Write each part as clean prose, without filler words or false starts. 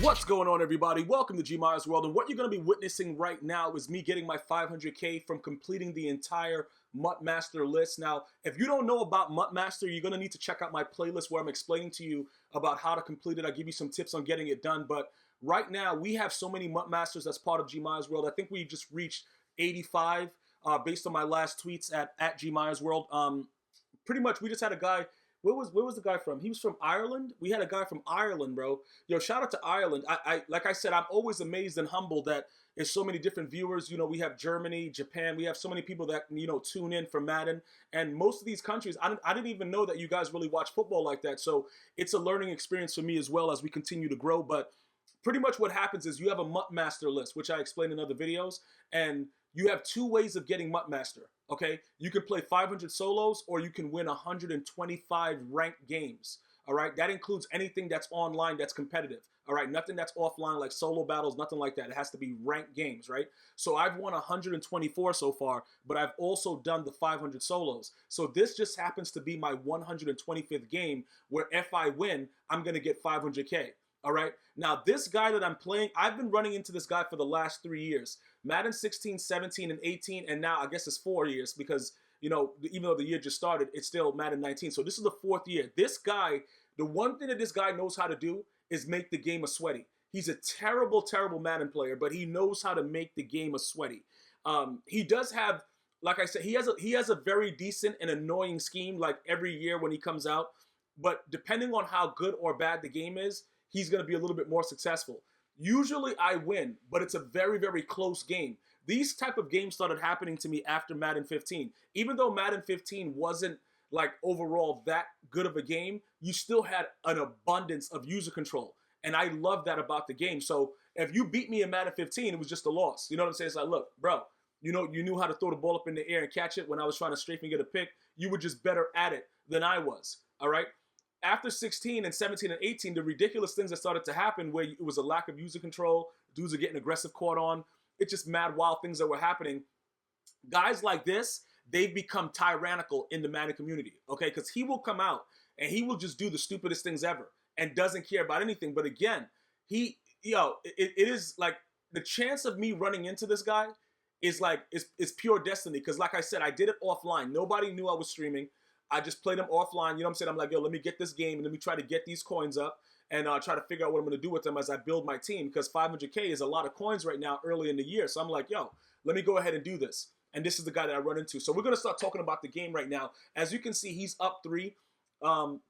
What's going on, everybody? Welcome to GmiasWorld, and what you're going to be witnessing right now is me getting my 500K from completing the entire MUTMASTER list. Now, if you don't know about MUTMASTER, you're going to need to check out my playlist where I'm explaining to you about how to complete it. I give you some tips on getting it done, but right now, we have so many MUTMASTERs as part of GmiasWorld. I think we just reached 85 based on my last tweets at GmiasWorld. Pretty much, we just had a guy. Where was the guy from? He was from Ireland. We had a guy from Ireland, bro. Yo, shout out to Ireland. Like I said, I'm always amazed and humbled that there's so many different viewers. You know, we have Germany, Japan. We have so many people that, you know, tune in for Madden. And most of these countries, I didn't even know that you guys really watch football like that. So it's a learning experience for me as well as we continue to grow. But pretty much what happens is you have a MUTMASTER list, which I explained in other videos, and you have two ways of getting MUTMASTER, okay? You can play 500 solos, or you can win 125 ranked games, all right? That includes anything that's online that's competitive, all right? Nothing that's offline like solo battles, nothing like that. It has to be ranked games, right? So I've won 124 so far, but I've also done the 500 solos. So this just happens to be my 125th game where if I win, I'm gonna get 500K. All right. Now, this guy that I'm playing, I've been running into this guy for the last 3 years. Madden 16, 17, and 18, and now I guess it's 4 years because, you know, even though the year just started, it's still Madden 19. So this is the 4th year. This guy, the one thing that this guy knows how to do is make the game a sweaty. He's a terrible, terrible Madden player, but he knows how to make the game a sweaty. He does have, like I said, he has a very decent and annoying scheme like every year when he comes out. But depending on how good or bad the game is, he's going to be a little bit more successful. Usually I win, but it's a very, very close game. These type of games started happening to me after Madden 15. Even though Madden 15 wasn't like overall that good of a game, you still had an abundance of user control. And I love that about the game. So if you beat me in Madden 15, it was just a loss. You know what I'm saying? It's like, look, bro, you know, you knew how to throw the ball up in the air and catch it when I was trying to strafe and get a pick. You were just better at it than I was, all right? After 16 and 17 and 18, the ridiculous things that started to happen where it was a lack of user control, dudes are getting aggressive caught on, it's just mad wild things that were happening. Guys like this, they've become tyrannical in the Madden community, okay? Because he will come out and he will just do the stupidest things ever and doesn't care about anything. But again, it is like the chance of me running into this guy is like, it's pure destiny. Because like I said, I did it offline. Nobody knew I was streaming. I just played them offline. You know what I'm saying? I'm like, yo, let me get this game and let me try to get these coins up and try to figure out what I'm going to do with them as I build my team because 500K is a lot of coins right now early in the year. So I'm like, yo, let me go ahead and do this. And this is the guy that I run into. So we're going to start talking about the game right now. As you can see, he's up 3.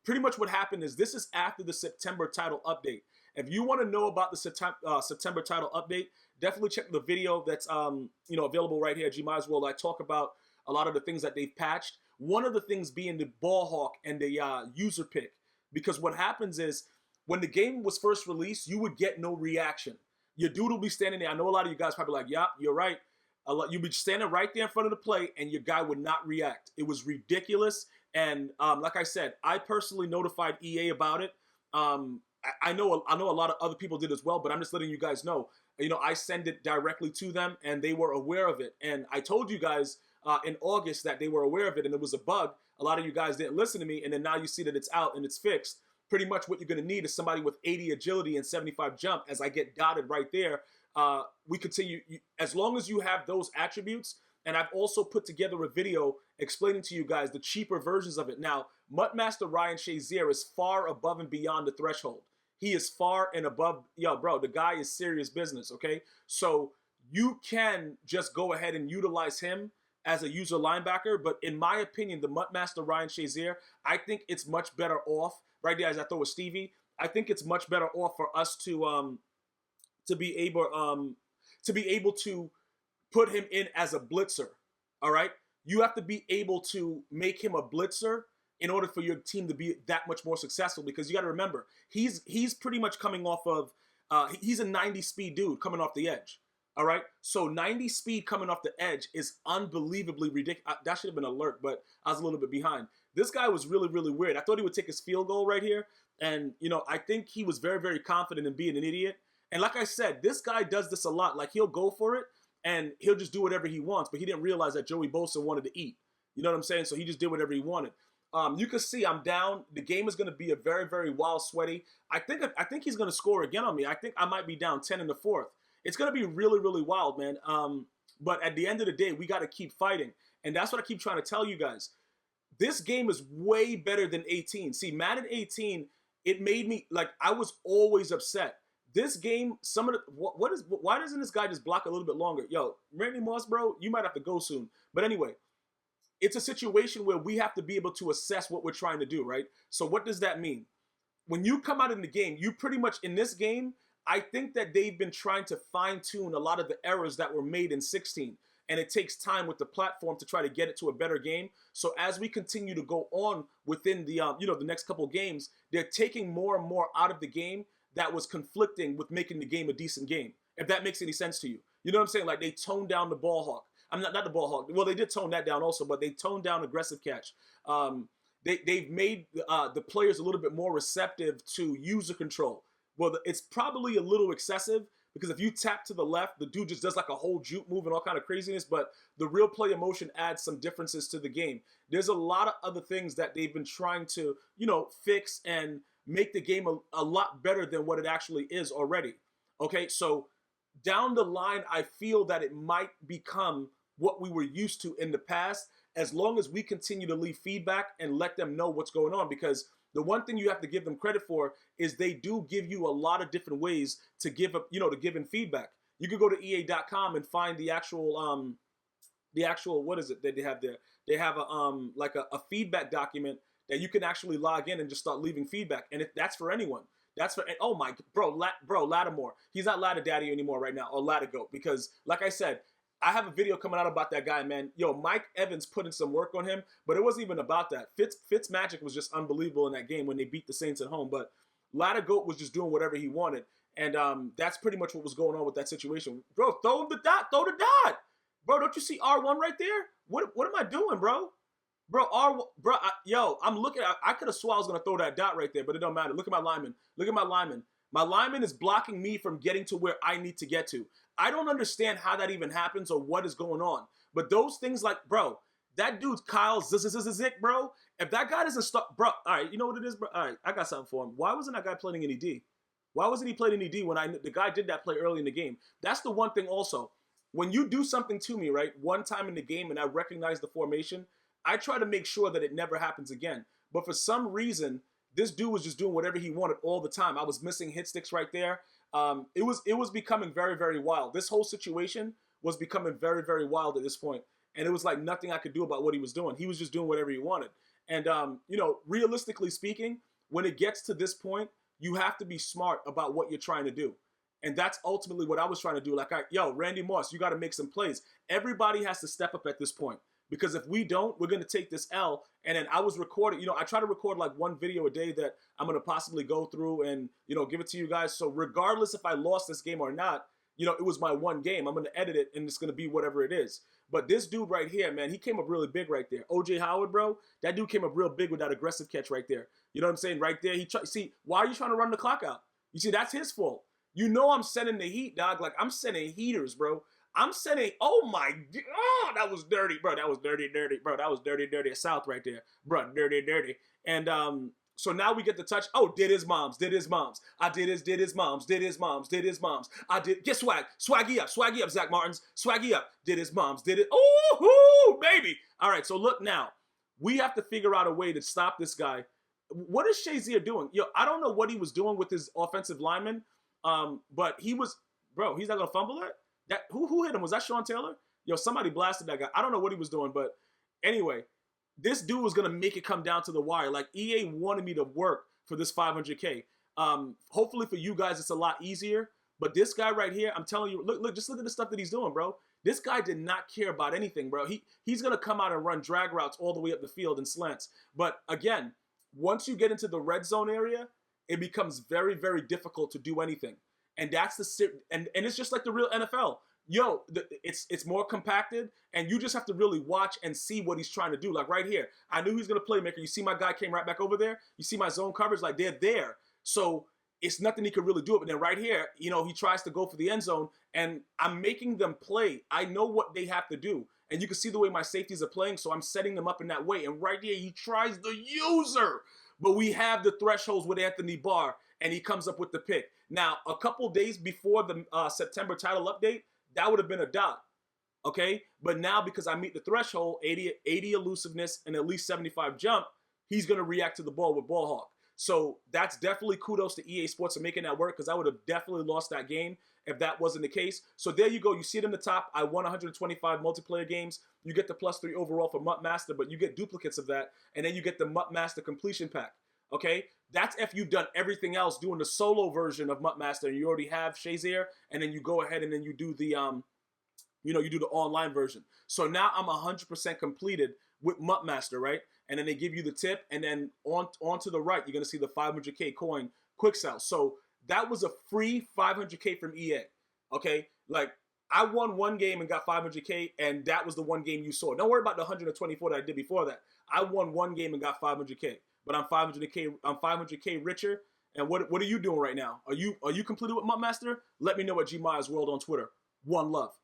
Pretty much what happened is this is after the September title update. If you want to know about the September title update, definitely check the video that's available right here at GmiasWorld. I talk about a lot of the things that they've patched. One of the things being the ball hawk and the user pick. Because what happens is when the game was first released, you would get no reaction. Your dude will be standing there. I know a lot of you guys probably like, yeah, you're right. You'd be standing right there in front of the play and your guy would not react. It was ridiculous. And like I said, I personally notified EA about it. I know a lot of other people did as well, but I'm just letting you guys know. You know, I send it directly to them and they were aware of it. And I told you guys in August that they were aware of it and it was a bug. A lot of you guys didn't listen to me, and then now you see that it's out and it's fixed. Pretty much what you're going to need is somebody with 80 agility and 75 jump. As I get dotted right there, we continue. As long as you have those attributes, and I've also put together a video explaining to you guys the cheaper versions of it. Now, MUTMASTER Ryan Shazier is far above and beyond the threshold. He is far and above. Yo, bro, the guy is serious business, okay? So you can just go ahead and utilize him as a user linebacker, but in my opinion, the MUTMASTER Ryan Shazier, I think it's much better off, right there as I throw with Stevie, I think it's much better off for us to be able to put him in as a blitzer, all right? You have to be able to make him a blitzer in order for your team to be that much more successful, because you got to remember, he's pretty much coming off of, he's a 90 speed dude coming off the edge. All right, so 90 speed coming off the edge is unbelievably ridiculous. That should have been an alert, but I was a little bit behind. This guy was really, really weird. I thought he would take his field goal right here. And, you know, I think he was very, very confident in being an idiot. And like I said, this guy does this a lot. Like, he'll go for it, and he'll just do whatever he wants. But he didn't realize that Joey Bosa wanted to eat. You know what I'm saying? So he just did whatever he wanted. You can see I'm down. The game is going to be a very, very wild, sweaty. I think he's going to score again on me. I think I might be down 10 in the fourth. It's going to be really, really wild, man. But at the end of the day, we got to keep fighting. And that's what I keep trying to tell you guys. This game is way better than 18. See, Madden 18, it made me, like, I was always upset. This game, why doesn't this guy just block a little bit longer? Yo, Randy Moss, bro, you might have to go soon. But anyway, it's a situation where we have to be able to assess what we're trying to do, right? So what does that mean? When you come out in the game, you pretty much, in this game, I think that they've been trying to fine-tune a lot of the errors that were made in 16. And it takes time with the platform to try to get it to a better game. So as we continue to go on within the, the next couple games, they're taking more and more out of the game that was conflicting with making the game a decent game. If that makes any sense to you. You know what I'm saying? Like, they toned down the ball hawk. I'm not the ball hawk. Well, they did tone that down also, but they toned down aggressive catch. They've made the players a little bit more receptive to user control. Well, it's probably a little excessive, because if you tap to the left, the dude just does like a whole juke move and all kind of craziness, but the real play emotion adds some differences to the game. There's a lot of other things that they've been trying to, fix and make the game a lot better than what it actually is already. Okay, so down the line, I feel that it might become what we were used to in the past, as long as we continue to leave feedback and let them know what's going on. Because the one thing you have to give them credit for is they do give you a lot of different ways to give up, to give in feedback. You could go to EA.com and find the actual, what is it that they have there? They have a feedback document that you can actually log in and just start leaving feedback. And that's for anyone. That's for, oh my, bro, Lattimore. He's not Ladder Daddy anymore right now, or Ladder Goat, because like I said, I have a video coming out about that guy, man. Yo, Mike Evans put in some work on him, but it wasn't even about that. Fitz magic was just unbelievable in that game when they beat the Saints at home, but Ladder Goat was just doing whatever he wanted, and that's pretty much what was going on with that situation. Bro, throw the dot. Bro, don't you see R1 right there? What am I doing, bro? Bro, I'm looking. I could have swore I was going to throw that dot right there, but it don't matter. Look at my lineman. Look at my lineman. My lineman is blocking me from getting to where I need to get to. I don't understand how that even happens or what is going on. But those things, like, bro, that dude's Kyle Zick, bro. If that guy doesn't stop, bro, all right, you know what it is, bro? All right, I got something for him. Why wasn't that guy playing any D? Why wasn't he playing any D when the guy did that play early in the game? That's the one thing also. When you do something to me, right, one time in the game and I recognize the formation, I try to make sure that it never happens again. But for some reason, this dude was just doing whatever he wanted all the time. I was missing hit sticks right there. It was becoming very, very wild. This whole situation was becoming very, very wild at this point. And it was like nothing I could do about what he was doing. He was just doing whatever he wanted. And, realistically speaking, when it gets to this point, you have to be smart about what you're trying to do. And that's ultimately what I was trying to do. Like, Randy Moss, you got to make some plays. Everybody has to step up at this point. Because if we don't, we're going to take this L. And then I was recording, I try to record like one video a day that I'm going to possibly go through and, give it to you guys. So regardless if I lost this game or not, it was my one game. I'm going to edit it and it's going to be whatever it is. But this dude right here, man, he came up really big right there. OJ Howard, bro, that dude came up real big with that aggressive catch right there. You know what I'm saying? Right there. See, why are you trying to run the clock out? You see, that's his fault. I'm sending the heat, dog. Like, I'm sending heaters, bro. I'm sending, oh my, that was dirty, bro. That was dirty, bro. That was dirty South right there, bro. Dirty. And so now we get the touch. Oh, did his moms. I did his moms. I did, get swaggy up, Zach Martins, swaggy up. Did his moms, did it. Oh, baby. All right, so look now. We have to figure out a way to stop this guy. What is Shazier doing? I don't know what he was doing with his offensive lineman, but he's not going to fumble it? Who hit him? Was that Sean Taylor? Somebody blasted that guy. I don't know what he was doing, but anyway, this dude was going to make it come down to the wire. Like, EA wanted me to work for this 500K. Hopefully for you guys, it's a lot easier. But this guy right here, I'm telling you, just look at the stuff that he's doing, bro. This guy did not care about anything, bro. He's going to come out and run drag routes all the way up the field and slants. But again, once you get into the red zone area, it becomes very, very difficult to do anything. And that's and it's just like the real NFL. It's more compacted, and you just have to really watch and see what he's trying to do. Like right here, I knew he was going to playmaker. You see my guy came right back over there. You see my zone coverage, like they're there. So it's nothing he could really do. But then right here, he tries to go for the end zone, and I'm making them play. I know what they have to do. And you can see the way my safeties are playing, so I'm setting them up in that way. And right here, he tries the user. But we have the thresholds with Anthony Barr, and he comes up with the pick. Now, a couple days before the September title update, that would have been a dot. Okay? But now, because I meet the threshold, 80 elusiveness and at least 75 jump, he's going to react to the ball with ball hawk. So that's definitely kudos to EA Sports for making that work, because I would have definitely lost that game if that wasn't the case. So there you go. You see it in the top. I won 125 multiplayer games. You get the +3 overall for MUTMASTER, but you get duplicates of that, and then you get the MUTMASTER completion pack. Okay? That's if you've done everything else, doing the solo version of MUTMASTER, and you already have Shazier, and then you go ahead and then you do the you do the online version. So now I'm 100% completed with MUTMASTER, right? And then they give you the tip, and then on to the right, you're gonna see the 500K coin quick sell. So that was a free 500K from EA. Okay, like I won one game and got 500K, and that was the one game you saw. Don't worry about the 124 that I did before that. I won one game and got 500K, but I'm 500K richer. And what are you doing right now? Are you completed with MUTMASTER? Let me know at GmiasWorld on Twitter. One love.